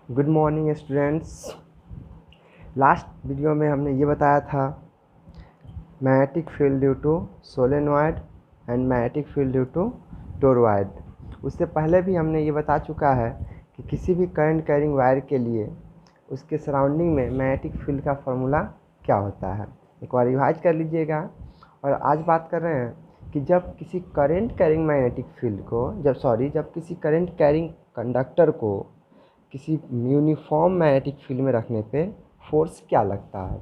Good morning students. Last video में हमने ये बताया था magnetic field due to solenoid and magnetic field due to toroid. उससे पहले भी हमने ये बता चुका है कि किसी भी करंट कैरिंग वायर के लिए उसके सराउंडिंग में मैग्नेटिक फील्ड का फॉर्मूला क्या होता है। एक बार रिवाइज कर लीजिएगा। और आज बात कर रहे हैं कि जब किसी करंट कैरिंग मैग्नेटिक फील्ड को जब किसी करंट कैरिंग कंडक्टर को किसी यूनिफॉर्म मैग्नेटिक फील्ड में रखने पे फोर्स क्या लगता है।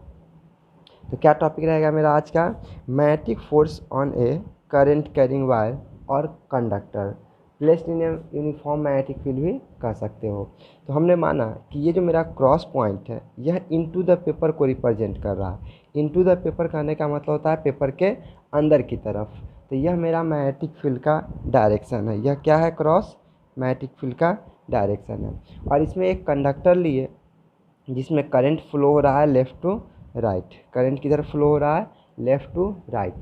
तो क्या टॉपिक रहेगा मेरा आज का, magnetic force on a current carrying wire और conductor placed in a uniform magnetic field भी कह सकते हो। तो हमने माना कि ये जो मेरा क्रॉस पॉइंट है यह इनटू द पेपर को रिप्रेजेंट कर रहा है। इनटू द पेपर कहने का मतलब होता है पेपर के अंदर की तरफ। तो यह मेरा मैग्नेटिक फील्ड का डायरेक्शन है। यह क्या है, क्रॉस मैग्नेटिक फील्ड का डायरेक्शन है। और इसमें एक कंडक्टर लिए जिसमें करंट फ्लो हो रहा है लेफ़्ट टू राइट। करंट किधर फ्लो हो रहा है, लेफ़्ट टू राइट।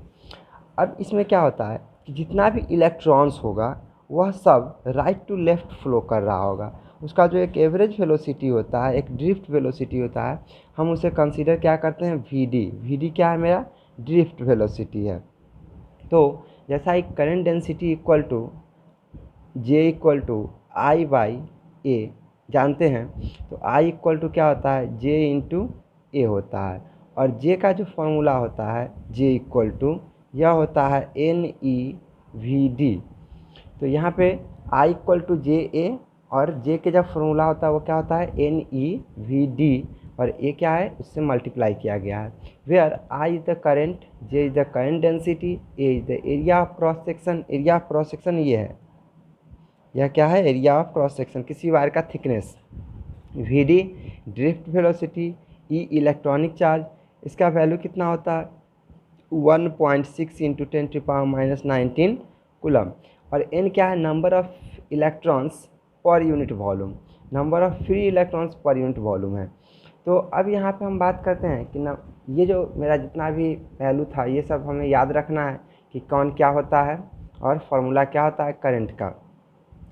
अब इसमें क्या होता है कि जितना भी इलेक्ट्रॉन्स होगा वह सब राइट टू लेफ़्ट फ्लो कर रहा होगा। उसका जो एक एवरेज वेलोसिटी होता है, एक ड्रिफ्ट वेलोसिटी होता है, हम उसे कंसीडर क्या करते हैं, वी डी क्या है, मेरा ड्रिफ्ट वेलोसिटी है। तो जैसा एक current density equal to J equal to I by A जानते हैं, तो आई इक्वल टू क्या होता है, जे इंटू ए होता है। और जे का जो फॉर्मूला होता है जे इक्वल टू यह होता है एन ई वी डी। तो यहाँ पे आई इक्वल टू जे ए और जे के जब फॉर्मूला होता है वो क्या होता है, एन ई वी डी, और ए क्या है, उससे मल्टीप्लाई किया गया है। Where I is the current, J is the current density, A is the area of cross section. Area of cross section ये है, यह क्या है, एरिया ऑफ क्रॉस सेक्शन किसी वायर का thickness. V D drift velocity, E electronic charge, इसका value कितना होता है 1.6 इंटू 10⁻⁻19 कूलम। और एन क्या है, number of electrons per unit volume, number of free electrons per unit volume है। तो अब यहाँ पे हम बात करते हैं कि ना ये जो मेरा जितना भी वैल्यू था ये सब हमें याद रखना है कि कौन क्या होता है और फार्मूला क्या होता है करंट का।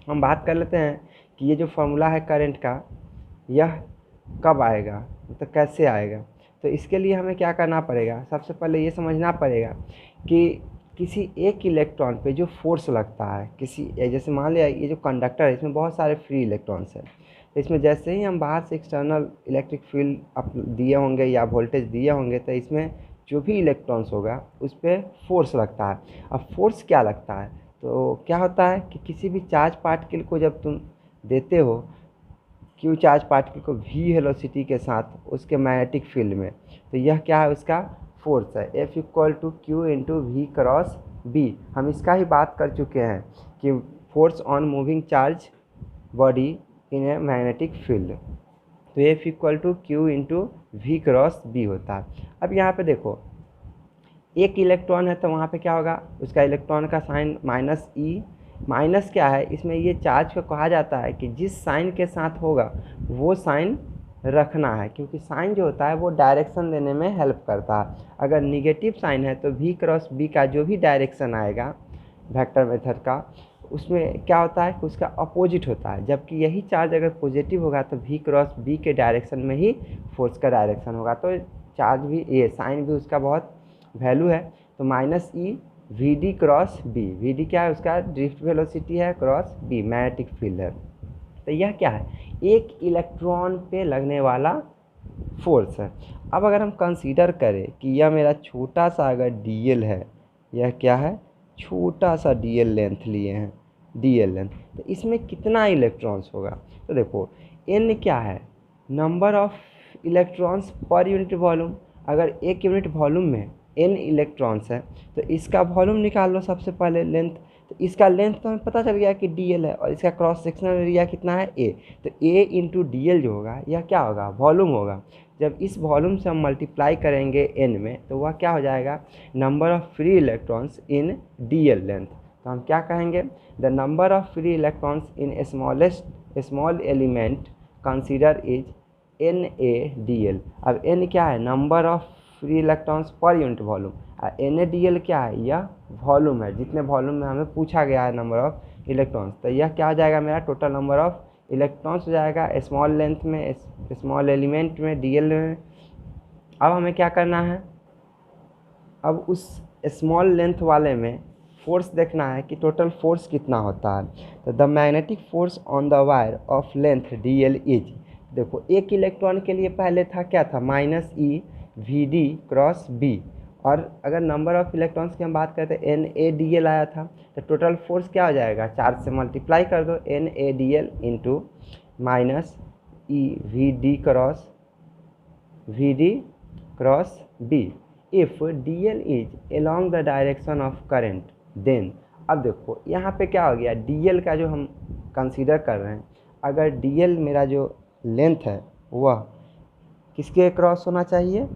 हम बात कर लेते हैं कि ये जो फार्मूला है करंट का यह कब आएगा, मतलब कैसे आएगा। तो इसके लिए हमें क्या करना पड़ेगा, सबसे पहले ये समझना पड़ेगा कि किसी एक इलेक्ट्रॉन पे जो फोर्स लगता है, किसी जैसे मान लिया ये जो कंडक्टर है इसमें बहुत सारे फ्री इलेक्ट्रॉन्स हैं। तो इसमें जैसे ही हम बाहर से एक्सटर्नल इलेक्ट्रिक फील्ड आप दिए होंगे या वोल्टेज दिए होंगे तो इसमें जो भी इलेक्ट्रॉन्स होगा उस पर फोर्स लगता है। अब फोर्स क्या लगता है, तो क्या होता है कि किसी भी चार्ज पार्टिकल को जब तुम देते हो क्यू चार्ज पार्टिकल को वी वेलोसिटी के साथ उसके मैग्नेटिक फील्ड में, तो यह क्या है, उसका फोर्स है F equal to q into v cross B. हम इसका ही बात कर चुके हैं कि force on moving charge body in a magnetic field. तो F equal to q into v cross B होता है। अब यहाँ पे देखो एक इलेक्ट्रॉन है तो वहाँ पे क्या होगा, उसका इलेक्ट्रॉन का साइन माइनस ई। माइनस क्या है, इसमें ये चार्ज को कहा जाता है कि जिस साइन के साथ होगा वो साइन रखना है, क्योंकि साइन जो होता है वो डायरेक्शन देने में हेल्प करता है। अगर निगेटिव साइन है तो वी क्रॉस बी का जो भी डायरेक्शन आएगा वेक्टर मेथड का, उसमें क्या होता है कि उसका अपोजिट होता है। जबकि यही चार्ज अगर पॉजिटिव होगा तो वी क्रॉस बी के डायरेक्शन में ही फोर्स का डायरेक्शन होगा। तो चार्ज भी ये साइन भी उसका बहुत वैल्यू है। तो minus E V D cross B, V D क्या है, उसका ड्रिफ्ट वेलोसिटी है, क्रॉस बी मैग्नेटिक फील्ड है। तो यह क्या है, एक इलेक्ट्रॉन पे लगने वाला फोर्स है। अब अगर हम कंसीडर करें कि यह मेरा छोटा सा अगर डी एल है, यह क्या है, छोटा सा डी एल लेंथ लिए हैं, डी एल लेंथ, तो इसमें कितना इलेक्ट्रॉन्स होगा। तो देखो एन क्या है, number of electrons per unit volume. अगर एक यूनिट वॉल्यूम में एन इलेक्ट्रॉन्स है तो इसका वॉल्यूम निकाल लो सबसे पहले, लेंथ। तो इसका लेंथ तो हमें पता चल गया कि डी एल है और इसका क्रॉस सेक्शनल एरिया कितना है, ए। तो ए इंटू डी एल जो होगा यह क्या होगा, वॉल्यूम होगा। जब इस वॉल्यूम से हम मल्टीप्लाई करेंगे एन में तो वह क्या हो जाएगा, number of free electrons in D L length. तो हम क्या कहेंगे, the number of free electrons in small element consider is N A D L. अब एन क्या है, number of free electrons per unit volume, N A D L क्या है, यह वॉल्यूम है, जितने वॉल्यूम में हमें पूछा गया है नंबर ऑफ इलेक्ट्रॉन्स। तो यह क्या हो जाएगा, मेरा टोटल नंबर ऑफ इलेक्ट्रॉन्स हो जाएगा स्मॉल लेंथ में, स्मॉल एलिमेंट में, डीएल में। अब हमें क्या करना है, अब उस स्मॉल लेंथ वाले में फोर्स देखना है कि टोटल फोर्स कितना होता है। तो the magnetic force on the wire of length D L is, देखो एक इलेक्ट्रॉन के लिए पहले था क्या था, minus E V D cross B, और अगर नंबर ऑफ इलेक्ट्रॉन्स की हम बात करते हैं एन ए डी एल आया था, तो टोटल फोर्स क्या हो जाएगा, चार्ज से मल्टीप्लाई कर दो, N A D L into minus E V D cross B. If D L is along the direction of current then, अब देखो यहाँ पे क्या हो गया, डी एल का जो हम कंसीडर कर रहे हैं, अगर डी एल मेरा जो लेंथ है वह किसके क्रॉस होना चाहिए,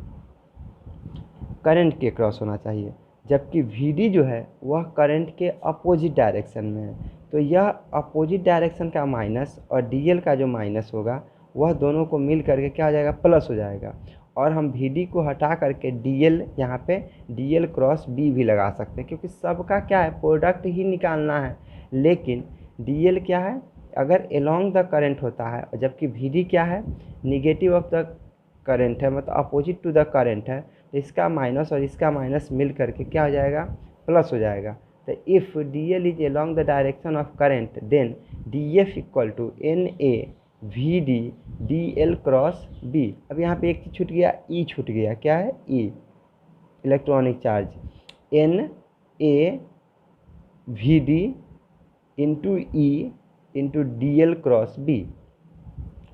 करंट के क्रॉस होना चाहिए, जबकि वी डी जो है वह करंट के अपोजिट डायरेक्शन में है। तो यह अपोजिट डायरेक्शन का माइनस और डी एल का जो माइनस होगा वह दोनों को मिल करके क्या हो जाएगा, प्लस हो जाएगा। और हम वी डी को हटा करके डी एल यहाँ पे डी एल क्रॉस बी भी लगा सकते हैं, क्योंकि सबका क्या है, प्रोडक्ट ही निकालना है। लेकिन डी एल क्या है, अगर एलोंग द करंट होता है, जबकि वी डी क्या है, निगेटिव ऑफ द करंट है, मतलब अपोजिट टू द करंट है, तो इसका माइनस और इसका माइनस मिल करके क्या हो जाएगा, प्लस हो जाएगा। तो if D L is along the direction of current then D F equal to N A we D D L cross B. अब यहाँ पे एक चीज छूट गया, ई छूट गया, क्या है, e electronic charge, n A we d into e into D L cross B.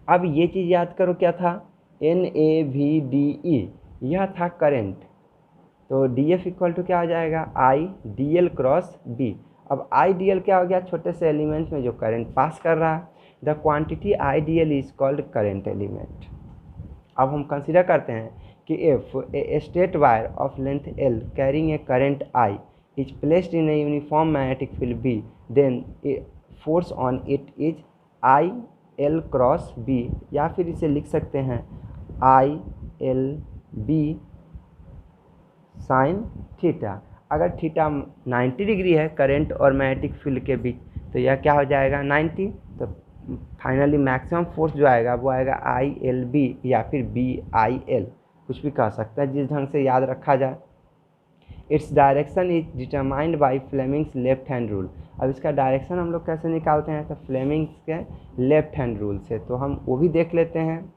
अब ये चीज़ याद करो क्या था, n A we d e, यह था करंट, तो डी एफ इक्वल टू क्या हो जाएगा, I D L cross B. अब आई डी एल क्या हो गया, छोटे से एलिमेंट में जो करंट पास कर रहा है, the quantity I D L is called current element. अब हम कंसिडर करते हैं कि if a straight wire of length L carrying a current I is placed in a uniform magnetic field B, then force on it is I L cross B, या फिर इसे लिख सकते हैं I L B sine theta. अगर theta 90 degree है current और magnetic field के बीच, तो यह क्या हो जाएगा, 90। तो फाइनली मैक्सिमम फोर्स जो आएगा वो आएगा आई एल बी या फिर बी आई एल, कुछ भी कह सकता है जिस ढंग से याद रखा जाए। Its direction is determined by Fleming's left hand rule. अब इसका डायरेक्शन हम लोग कैसे निकालते हैं, तो फ्लेमिंग्स के लेफ्ट हैंड रूल से, तो हम वो भी देख लेते हैं।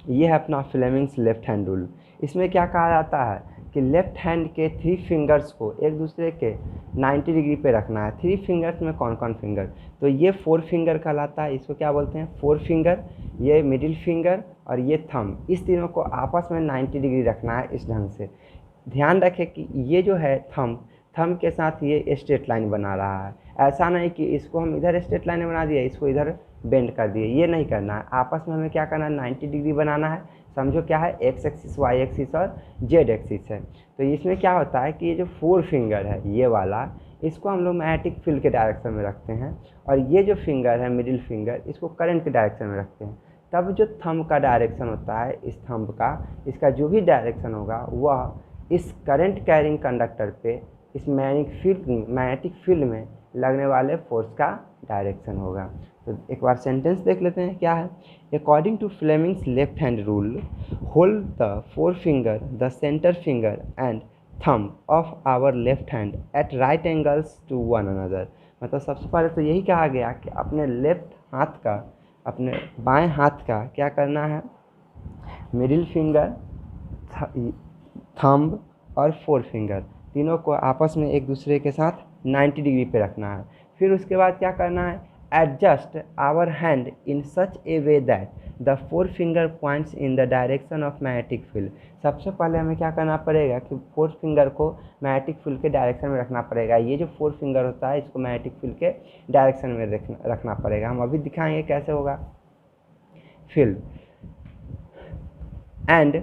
ये है अपना फ्लेमिंग्स लेफ्ट हैंड रूल। इसमें क्या कहा जाता है कि लेफ्ट हैंड के 3 फिंगर्स को एक दूसरे के 90 डिग्री पे रखना है। 3 फिंगर्स में कौन कौन फिंगर, तो ये 4 फिंगर कहलाता है, इसको क्या बोलते हैं, 4 फिंगर, ये मिडिल फिंगर और ये थंब, इस तीनों को आपस में 90 डिग्री रखना है इस ढंग से। ध्यान रखें कि ये जो है थंब के साथ ये स्ट्रेट लाइन बना रहा है, ऐसा नहीं कि इसको हम इधर स्ट्रेट लाइन बना दिए, इसको इधर बेंड कर दिए, ये नहीं करना है। आपस में हमें क्या करना है, 90 डिग्री बनाना है। समझो क्या है, एक्स एक्सिस, वाई एक्सिस और जेड एक्सिस है। तो इसमें क्या होता है कि ये जो 4 फिंगर है ये वाला, इसको हम लोग मैग्नेटिक फील्ड के डायरेक्शन में रखते हैं, और ये जो फिंगर है मिडिल फिंगर, इसको करंट के डायरेक्शन में रखते हैं। तब जो थंब का डायरेक्शन होता है, इस थंब का, इसका जो भी डायरेक्शन होगा वह इस करंट कैरिंग कंडक्टर पे, इस मैग्नेटिक फील्ड में लगने वाले फोर्स का डायरेक्शन होगा। तो एक बार सेंटेंस देख लेते हैं क्या है। According to Fleming's left hand rule, hold the 4 finger, the centre finger and thumb of our left hand at right angles to one another. मतलब सबसे पहले तो यही कहा गया कि अपने लेफ्ट हाथ का, अपने बाएं हाथ का क्या करना है, मिडिल फिंगर, थंब और 4 फिंगर, तीनों को आपस में एक दूसरे के साथ 90 डिग्री पे रखना है। फिर उसके बाद क्या करना है, adjust our hand in such a way that the 4 finger points in the direction of magnetic field. सबसे पहले हमें क्या करना पड़ेगा कि 4 फिंगर को मैग्नेटिक फील्ड के डायरेक्शन में रखना पड़ेगा। ये जो 4 फिंगर होता है इसको मैग्नेटिक फील्ड के डायरेक्शन में रखना पड़ेगा। हम अभी दिखाएंगे कैसे होगा। Field and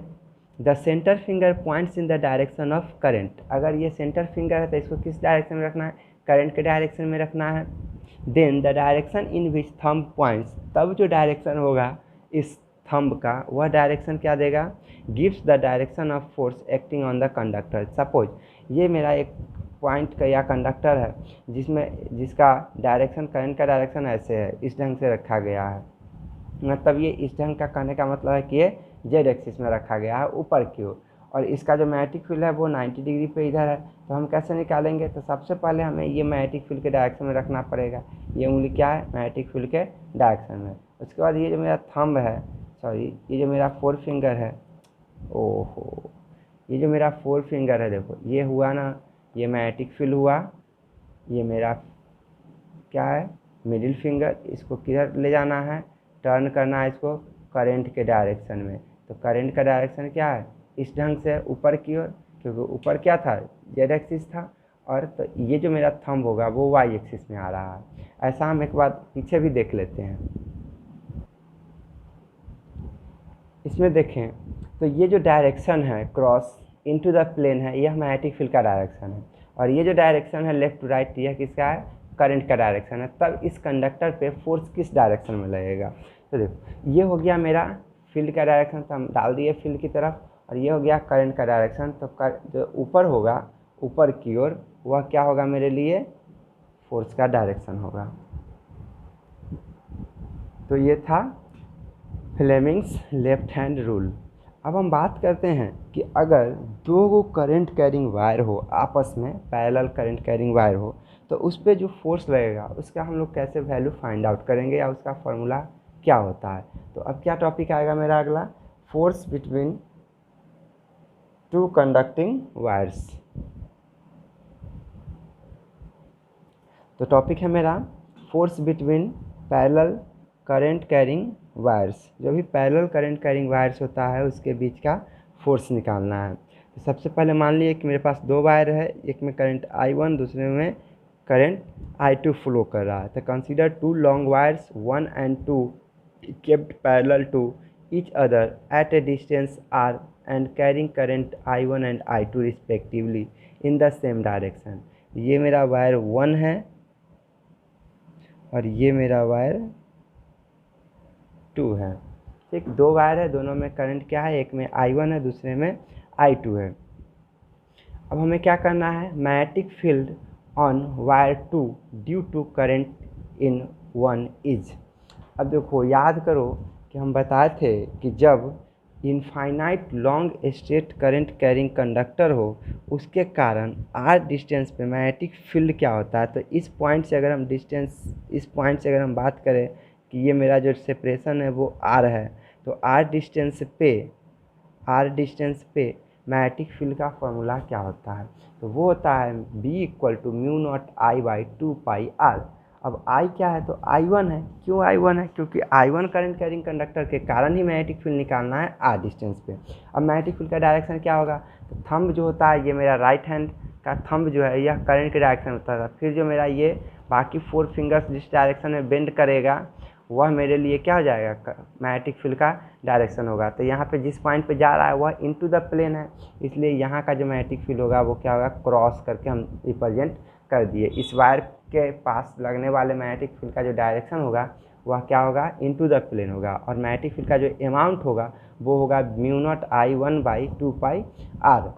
the centre finger points in the direction of current. अगर ये सेंटर फिंगर है तो इसको किस डायरेक्शन में रखना है, करंट के डायरेक्शन में रखना है। Then the direction in which thumb points, तब जो डायरेक्शन होगा इस थंब का, वह डायरेक्शन क्या देगा, gives the direction of force acting on the conductor. Suppose ये मेरा एक पॉइंट का या कंडक्टर है जिसका डायरेक्शन, करंट का डायरेक्शन ऐसे है, इस ढंग से रखा गया है, मतलब ये इस ढंग का कहने का मतलब है कि ये जेड एक्सिस में रखा गया है ऊपर की ओर, और इसका जो मैग्नेटिक फील्ड है वो 90 डिग्री पे इधर है। तो हम कैसे निकालेंगे? तो सबसे पहले हमें ये मैग्नेटिक फील्ड के डायरेक्शन में रखना पड़ेगा। ये उंगली क्या है? मैग्नेटिक फील्ड के डायरेक्शन में। उसके बाद ये जो मेरा थंब है, सॉरी ये जो मेरा 4 फिंगर है, ओहो ये जो मेरा 4 फिंगर है, देखो ये हुआ ना, ये मैग्नेटिक फील्ड हुआ, ये मेरा क्या है? Middle finger. इसको किधर ले जाना है? टर्न करना है इसको करंट के डायरेक्शन में। तो करंट का डायरेक्शन क्या है? इस ढंग से ऊपर की ओर, क्योंकि ऊपर क्या था? जेड एक्सिस था, और तो ये जो मेरा थंब होगा वो वाई एक्सिस में आ रहा है। ऐसा हम एक बार पीछे भी देख लेते हैं। इसमें देखें तो ये जो डायरेक्शन है क्रॉस इनटू द प्लेन है, यह मैग्नेटिक फील्ड का डायरेक्शन है, और ये जो डायरेक्शन है लेफ्ट टू राइट, यह किसका है? करंट का डायरेक्शन है। तब इस कंडक्टर पे फोर्स किस डायरेक्शन में लगेगा? तो देखो ये हो गया मेरा फील्ड का डायरेक्शन, तो हम डाल दिए फील्ड की तरफ, और ये हो गया करंट का डायरेक्शन। तो जो ऊपर होगा, ऊपर की ओर, वह क्या होगा मेरे लिए? फोर्स का डायरेक्शन होगा। तो ये था फ्लेमिंग्स लेफ्ट हैंड रूल। अब हम बात करते हैं कि अगर दो गो करंट कैरिंग वायर हो, आपस में पैरेलल करंट कैरिंग वायर हो, तो उस पर जो फोर्स लगेगा उसका हम लोग कैसे वैल्यू फाइंड आउट करेंगे, या उसका फॉर्मूला क्या होता है? तो अब क्या टॉपिक आएगा मेरा अगला? Force between two conducting wires. तो टॉपिक है मेरा force between parallel current carrying wires. जो भी पैरेलल करंट कैरिंग वायर्स होता है उसके बीच का फोर्स निकालना है। तो सबसे पहले मान लीजिए कि मेरे पास दो वायर है, एक में करंट I1, दूसरे में करंट I2 फ्लो कर रहा है। तो consider two long wires 1 and 2 kept parallel to each other at a distance r and carrying current I1 and I2 respectively in the same direction। ये मेरा वायर 1 है और ये मेरा वायर 2 है। ठीक, दो वायर है, दोनों में करंट क्या है? एक में I1 है, दूसरे में I2 है। अब हमें क्या करना है? Magnetic field on wire 2 due to current in 1 is. अब देखो याद करो कि हम बताए थे कि जब infinite long straight current carrying conductor हो, उसके कारण r डिस्टेंस पे मैग्नेटिक फील्ड क्या होता है? तो इस पॉइंट से अगर हम बात करें कि ये मेरा जो सेपरेशन है वो r है, तो r डिस्टेंस पे मैग्नेटिक फील्ड का फॉर्मूला क्या होता है? तो वो होता है B = μ0I/2πr। अब I क्या है? तो I1 है। क्यों I1 है? क्योंकि I1 करंट कैरिंग कंडक्टर के कारण ही मैग्नेटिक फील्ड निकालना है r डिस्टेंस पे। अब मैग्नेटिक फील्ड का डायरेक्शन क्या होगा? तो थंब जो होता है, ये मेरा राइट हैंड का थंब जो है यह करंट के डायरेक्शन होता है। फिर जो मेरा ये बाकी 4 फिंगर्स जिस डायरेक्शन में बेंड करेगा वह मेरे लिए क्या हो जाएगा? मैग्नेटिक फील्ड का डायरेक्शन होगा। तो यहाँ पे जिस पॉइंट पे जा रहा है वह इनटू द प्लेन है, इसलिए यहाँ का जो मैग्नेटिक फील्ड होगा वो क्या होगा? क्रॉस करके हम रिप्रेजेंट कर दिए। इस वायर के पास लगने वाले मैग्नेटिक फील्ड का जो डायरेक्शन होगा वह क्या होगा? इनटू द प्लेन होगा, और मैग्नेटिक फील्ड का जो अमाउंट होगा वो होगा μ0I1/2πr।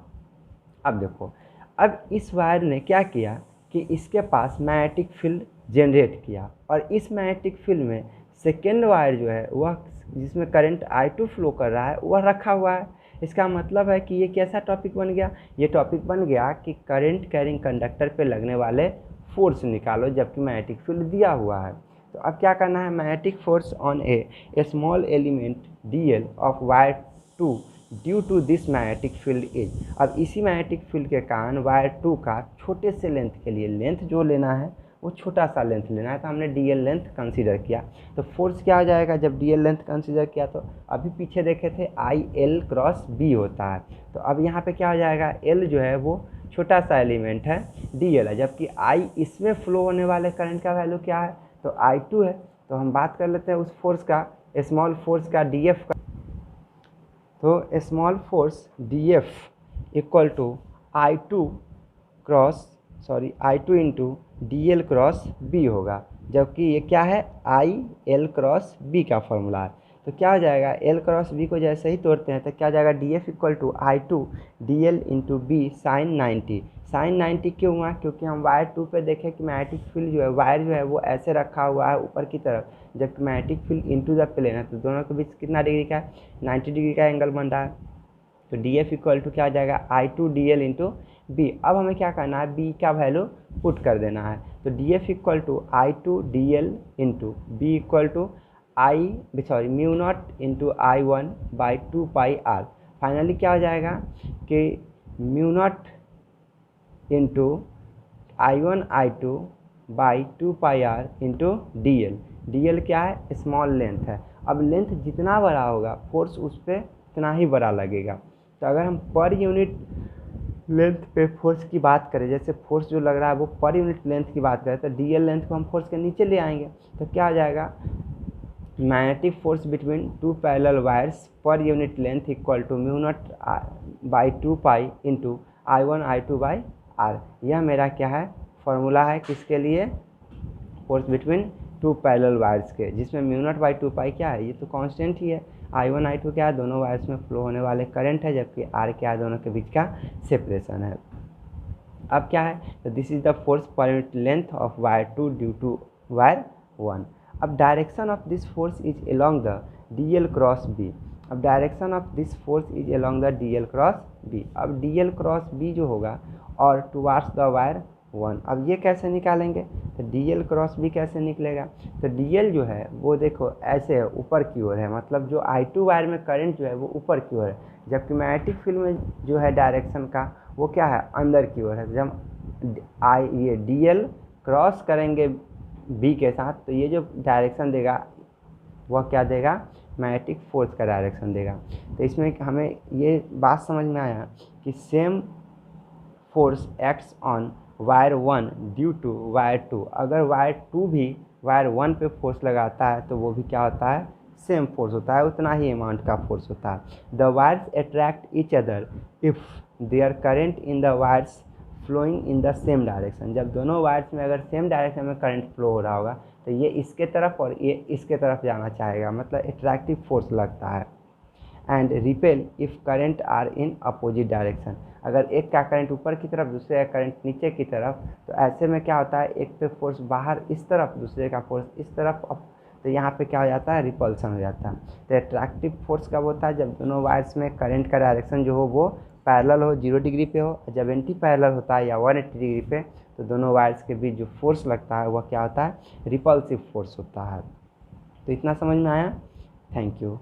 अब देखो, अब इस वायर ने क्या किया कि इसके पास मैग्नेटिक फील्ड जनरेट किया, और इस मैग्नेटिक फील्ड में सेकेंड वायर जो है वह जिसमें करंट I2 फ्लो कर रहा है वह रखा हुआ है। इसका मतलब है कि ये कैसा टॉपिक बन गया? ये टॉपिक बन गया कि करंट कैरिंग कंडक्टर पे लगने वाले फोर्स निकालो जबकि मैग्नेटिक फील्ड दिया हुआ है। तो अब क्या करना है? Magnetic force on a small element DL of wire 2 due to this magnetic field is. अब इसी मैग्नेटिक फील्ड के कारण वायर 2 का छोटे से लेंथ के लिए, लेंथ जो लेना है वो छोटा सा लेंथ लेना है, तो हमने DL लेंथ कंसीडर किया। तो फोर्स क्या हो जाएगा जब DL लेंथ कंसीडर किया? तो अभी पीछे देखे थे IL×B होता है, तो अब यहाँ पे क्या हो जाएगा? L जो है वो छोटा सा एलिमेंट है, DL है, जबकि I इसमें फ्लो होने वाले करंट का वैल्यू क्या है? तो I2 है। तो हम बात कर लेते हैं उस फोर्स का, स्मॉल फोर्स का DF का। तो small force DF = I2 into DL×B होगा, जबकि ये क्या है? IL×B का फॉर्मूला है। तो क्या हो जाएगा, एल क्रॉस बी को जैसे ही तोड़ते हैं तो क्या हो जाएगा, D F equal to I two D L into B sine 90। Sine 90 क्यों हुआ, क्योंकि हम वायर 2 पे देखें कि मैग्नेटिक फील्ड जो है, वायर जो है वो ऐसे रखा हुआ है ऊपर की तरफ, जबकि magnetic field into the plane है, तो दोनों के बीच कितना डिग्री का है, 90 डिग्री का एंगल बन रहा है। तो डी एफ इक्वल टू क्या हो जाएगा, I two D L into B. अब हमें क्या करना है, बी का वैल्यू पुट कर देना है। तो D F equal to I two D L into B equal to mu naught into I one by 2 pi R. Finally क्या हो जाएगा कि mu naught into I one I two by 2 pi R into D L. D L क्या है, small length है। अब length जितना बड़ा होगा फोर्स उस पर उतना ही बड़ा लगेगा। तो अगर हम पर यूनिट लेंथ पे फोर्स की बात करें, जैसे फोर्स जो लग रहा है वो पर यूनिट लेंथ की बात करें, तो डी एल लेंथ को हम फोर्स के नीचे ले आएंगे। तो क्या हो जाएगा, magnetic force between 2 parallel wires per unit length equal to mu naught by 2 pi into I one I two by R. यह मेरा क्या है, फॉर्मूला है किसके लिए, फोर्स बिटवीन 2 पैरेलल वायर्स के, जिसमें म्यू नॉट बाई 2 पाई क्या है, ये तो कांस्टेंट ही है। आई वन आई टू क्या है, दोनों वायर्स में फ्लो होने वाले करंट है, जबकि आर क्या है, दोनों के बीच का सेपरेशन है। अब क्या है, तो this is the force per unit length of wire 2 due to wire 1। अब direction of this force is along the d L cross B. अब direction of this force is along the d L cross B. अब d L cross B जो होगा और towards the wire 1। अब ये कैसे निकालेंगे, तो डी एल क्रॉस बी कैसे निकलेगा, तो डी एल जो है वो देखो ऐसे है, ऊपर की ओर है, मतलब जो आई टू वायर में करंट जो है वो ऊपर की ओर है, जबकि मैग्नेटिक फील्ड में जो है डायरेक्शन का वो क्या है, अंदर की ओर है। जब ये डी एल क्रॉस करेंगे बी के साथ, तो ये जो डायरेक्शन देगा वह क्या देगा, मैग्नेटिक फोर्स का डायरेक्शन देगा। तो इसमें हमें ये बात समझ में आया कि same force acts on wire 1 due to wire 2। अगर वायर 2 भी वायर 1 पे फोर्स लगाता है तो वो भी क्या होता है, सेम फोर्स होता है, उतना ही अमाउंट का फोर्स होता है। The wires attract each other if their current in the wires flowing in the same direction. जब दोनों वायर्स में अगर सेम डायरेक्शन में करंट फ्लो हो रहा होगा तो ये इसके तरफ और ये इसके तरफ जाना चाहेगा, मतलब अट्रैक्टिव फोर्स लगता है। And repel if current are in opposite direction. अगर एक का करंट ऊपर की तरफ, दूसरे का करंट नीचे की तरफ, तो ऐसे में क्या होता है, एक पे फोर्स बाहर इस तरफ, दूसरे का फोर्स इस तरफ, तो यहाँ पे क्या हो जाता है, रिपल्सन हो जाता है। तो अट्रैक्टिव फोर्स कब होता है, जब दोनों वायर्स में करंट का डायरेक्शन जो हो वो पैरेलल हो, 0 डिग्री पे हो। जब एंटी पैरेलल होता है या 180 डिग्री पे, तो दोनों वायर्स के बीच जो फोर्स लगता है वह क्या होता है, रिपल्सिव फोर्स होता है। तो इतना समझ में आया, थैंक यू।